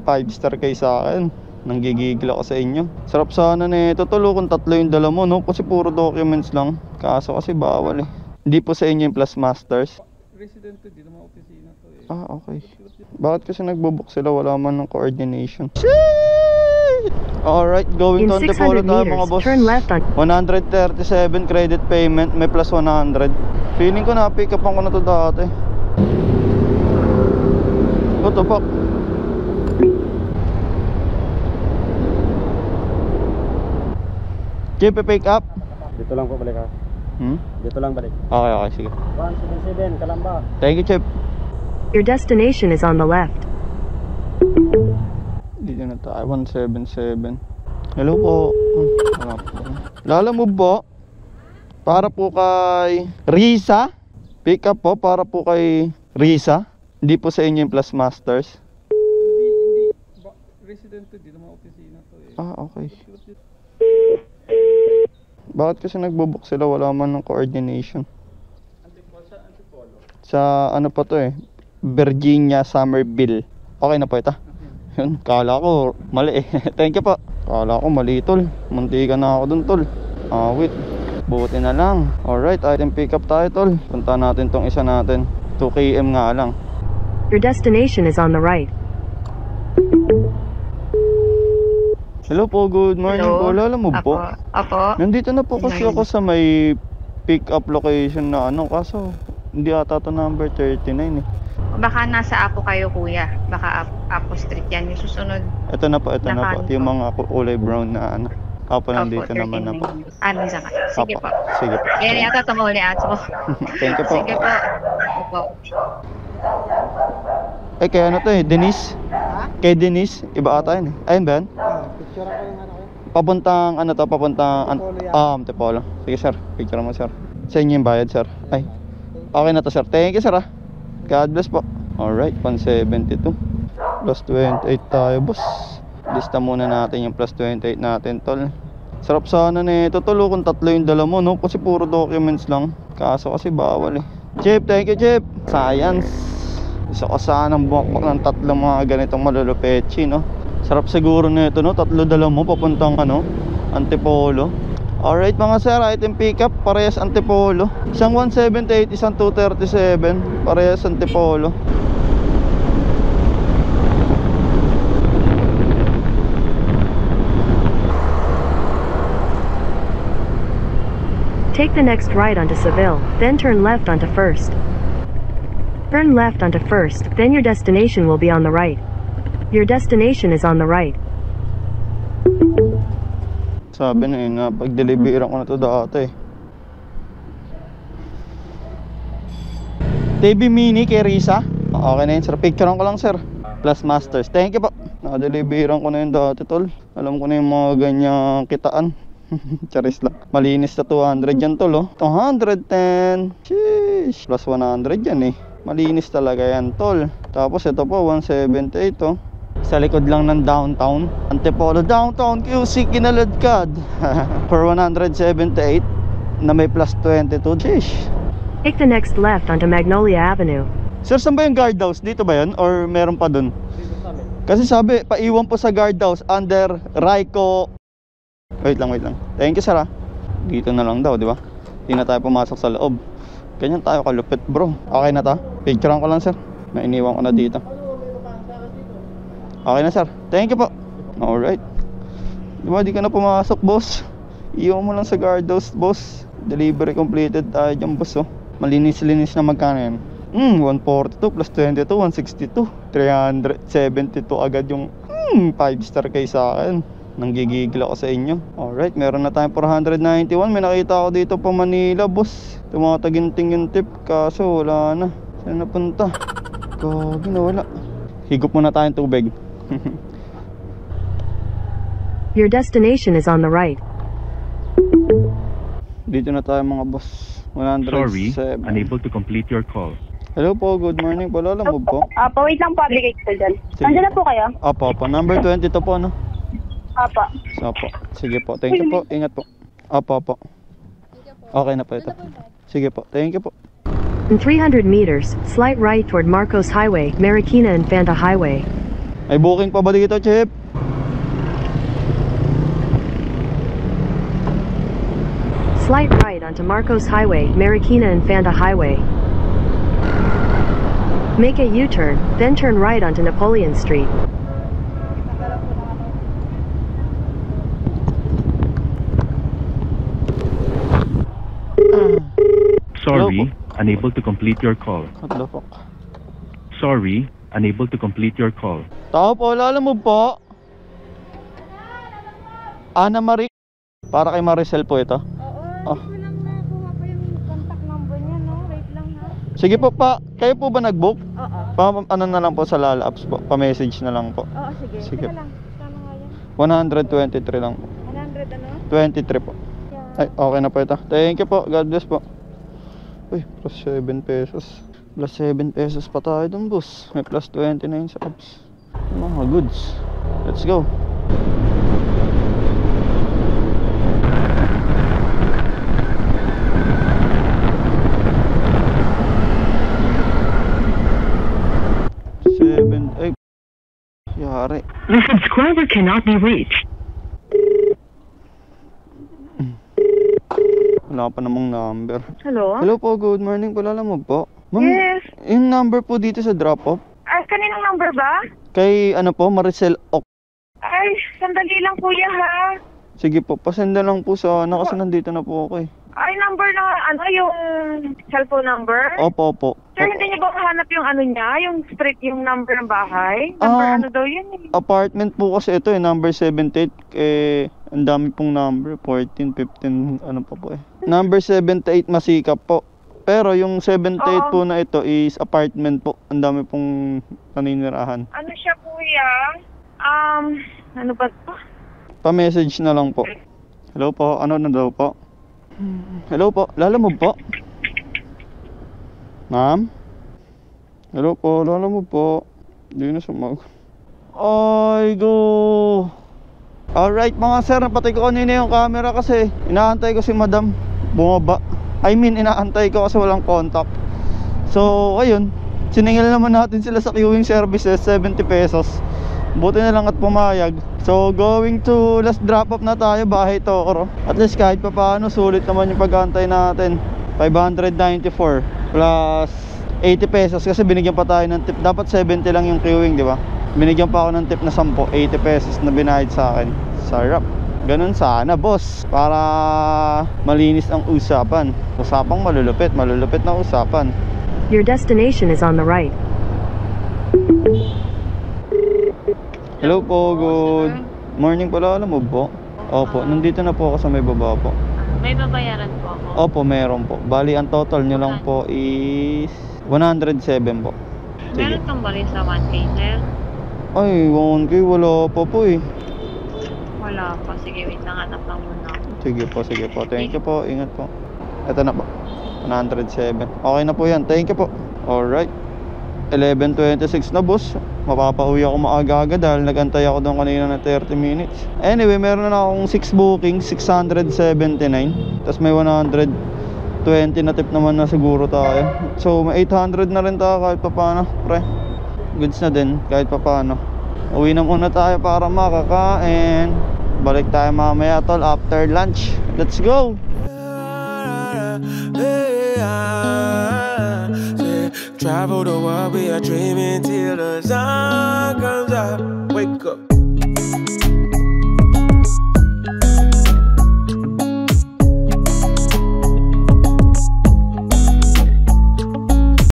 5 star kayo sa akin. Nanggigigil ako sa inyo. Sarap sana nito tol kung tatlo yung dala mo, no? Kasi puro documents lang. Kaso kasi bawal eh. Hindi po sa inyo yung Plus Masters. Resident to, di naman opisina to eh. Ah, okay. Bakit kasi nagbubook sila? Wala man ng coordination. Shit! Alright, going to Antipolo tayo mga boss. Turn left on 137 credit payment, may plus 100. Feeling ko na pick up ko na to dati. What the fuck? Jeep, pick up? Dito lang po balik ha. Dito lang balik. Okay, okay, sige. 177, Kalamba. Thank you, Chip. Your destination is on the left. Dito na tayo, 177. Hello po. Wala po. Lala mo po? Para po kay Risa. Pick up po, para po kay Risa. Hindi po sa inyo yung Plus Masters. Hindi. Resident to, di naman opisina to eh. Ah, okay. Bakit kasi nagbubook sila? Wala man ng coordination. Antipolo. Sa ano pa to eh, Virginia, Somerville. Okay na po ito. Yun, kala ko mali eh. Thank you po. Kala ko mali tol. Munti ka na ako dun tol. Ah, wait. Buti na lang. Alright, item pick up tayo tol. Punta natin tong isa natin. 2 km nga lang. Your destination is on the right. Hello po, good morning po. Lala mo po? Apo. Nandito na po kasi ako sa may pick up location na ano. Kaso hindi ata to number 39 eh. Baka nasa Apo kayo kuya. Baka Apo Street yan. Yung susunod. Ito na po, ito na po. Nakanto. Yung mga kulay brown na ano. Apo, nandito Apo, naman na po. Minsan ka. Sige Apo, po. sige po. Yan yata tumuli ato. Thank you po. Sige po. Opo. Eh, kaya ano to eh, Denise? Kay Denise, iba ata yun eh. Ayun ba yan? Picture ako yung ano ko. Papuntang ano to, papuntang Antipolo. Sige sir, picture mo sir. Sa inyo yung bayad sir. Ay, okay na to sir. Thank you sir ah. God bless po. Alright, 172. Plus 28 tayo boss. Lista muna natin yung plus 28 natin tol. Sarap sana nito tol kung tatlo yung dala mo, no? Kasi puro documents lang. Kaso kasi bawal eh. Chip, thank you Chip. Science. Isa ka sanang bumakbak ng tatlong mga ganitong malulupetsi, no? Sarap siguro nito, no? Tatlo dala mo papuntang ano, Antipolo. Alright mga sir, item pick up, parehas Antipolo. Isang 178, isang 237, parehas Antipolo. Take the next right onto Seville, then turn left onto First. Turn left onto First, then your destination will be on the right. Your destination is on the right. Sabi na yun, pag-deliveran ko na to dati. TV Mini kay Risa. Okay na yun sir, picturean ko lang sir. Plus Masters, thank you po. Nakadeliveran ko na yun dati tol. Alam ko na yung mga ganyang kitaan. Charis lang. Malinis na 200 yan tol oh. 210. Sheesh. Plus 100 yan eh. Malinis talaga yan tol. Tapos ito po 178 oh. Sa likod lang ng downtown Antipolo downtown QC Kinaladkad. For 178 na may plus 22. Sheesh. Take the next left onto Magnolia Avenue. Sir, saan ba yung guardhouse? Dito ba yun? Or meron pa dun? Kasi sabi, paiwan po sa guardhouse under Raiko. Wait lang. Thank you sir ah. Dito na lang daw, di ba? Hindi na tayo pumasok sa loob. Ganyan tayo kalupit bro. Okay na ta? Picturean ko lang sir. May iniwan ko na dito. Okay na sir. Thank you po. Alright. Di ba di ka na pumasok boss? Iwan mo lang sa guardhouse boss. Delivery completed tayo dyan boss oh. Malinis-linis na magkano yan? 142 plus 22, 162 372 agad yung 5 star kayo sa akin. Nanggigigil ako sa inyo. Alright, meron na tayong 491. May nakita ako dito pa Manila boss. Tumataginting yung tip. Kaso wala na. Saan napunta? Gagi na wala. Higop muna tayong tubig. Your destination is on the right. Dito na tayo mga boss. 107. Sorry, unable to complete your call. Hello po, good morning po. Lola mo po? Apo, wait lang po, update ko dyan. Sige. Nandiyan na po kayo? Apo. Number 20 to po, no? Apo. Apo. Sige po, thank you po. Ingat po. Apo. Okay na po ito. Sige po, thank you po. In 300 meters, slight right toward Marcos Highway, Marikina Infanta Highway. May booking pa ba dito, Chip? Slight right onto Marcos Highway, Marikina Infanta Highway. Make a U-turn, then turn right onto Napoleon Street. Sorry, unable to complete your call. What the fuck? Sorry, unable to complete your call. Tao po, alam mo po? Ana Marie. Para kay Maricel po ito. Oo, hindi ko lang nakuha pa yung contact number niya, no? Wait lang ha. Sige po pa, kayo po ba nag-book? Oo. Ano na lang po sa Lala Apps po, pa-message na lang po. Oo, sige. Sige. Teka lang. Kano nga yan? 123 lang po. 100 ano? 23 po. Yeah. Ay, okay na po ito. Thank you po, God bless po. Uy, plus 7 pesos. Plus 7 pesos pa tayo dun, boss. May plus 29 sa apps. Mga goods. Let's go. Ay, yari. The subscriber cannot be reached. Wala pa namang number. Hello? Hello po, good morning po. Alam mo po? Ma'am, Yes. yung number po dito sa drop-off. Ay, kaninong number ba? Kay ano po, Maricel Ok. Ay, sandali lang kuya ha. Sige po, pasenda lang po sa ano kasi nandito na po ako eh. Ay, number na, ano, yung cellphone number? Opo, opo. Sir, hindi niyo ba mahanap yung ano niya? Yung street, yung number ng bahay? Number ano daw yun eh? Apartment po kasi ito eh, number 78. Eh, ang dami pong number, 14, 15, ano pa po eh. Number 78 Masikap po. Pero yung 78 po na ito is apartment po. Ang dami pong naninirahan. Ano siya kuya? Ano ba ito? Pa-message na lang po. Hello po, ano na daw po? Hello po, Lalamove po? Ma'am? Hello po, Lalamove po? Hindi na sumag. Ay, go! Alright mga sir, napatay ko kanina yung camera kasi inaantay ko si madam bumaba. I mean, inaantay ko kasi walang contact. So, ayun, siningil naman natin sila sa queuing services, 70 pesos. Buti na lang at pumayag. So going to last drop off na tayo, bahay Tokoro. At least kahit pa paano sulit naman yung pag-aantay natin. 594 plus 80 pesos kasi binigyan pa tayo ng tip. Dapat 70 lang yung queuing, di ba? Binigyan pa ako ng tip na 10, 80 pesos na binayad sa akin. Sarap. Ganun sana, boss, para malinis ang usapan. Usapang malulupit na usapan. Your destination is on the right. Hello po, good morning pala. Alam mo po? Opo, nandito na po ako sa may baba po. May babayaran po ako. Opo, meron po. Bali, ang total nyo lang po is 107 po. Sige. Meron kang bali sa 1K, sir? Ay, 1K wala pa po eh. Wala pa. Sige, wait lang. Hanap lang muna ako. Sige po, sige po. Thank you po, ingat po. Ito na po, 107. Okay na po yan, thank you po. Alright, 11:26 na, boss. Mapapauwi ako maaga-aga dahil nagantay ako doon kanina na 30 minutes. Anyway, meron na akong 6 bookings, 679. Tapos may 120 na tip naman na siguro tayo. So may 800 na rin tayo kahit pa paano, pre. Goods na din kahit pa paano. Uwi na muna tayo para makakain. Balik tayo mamaya tol after lunch. Let's go! Travel the world, we are dreaming till the sun comes out. Wake up.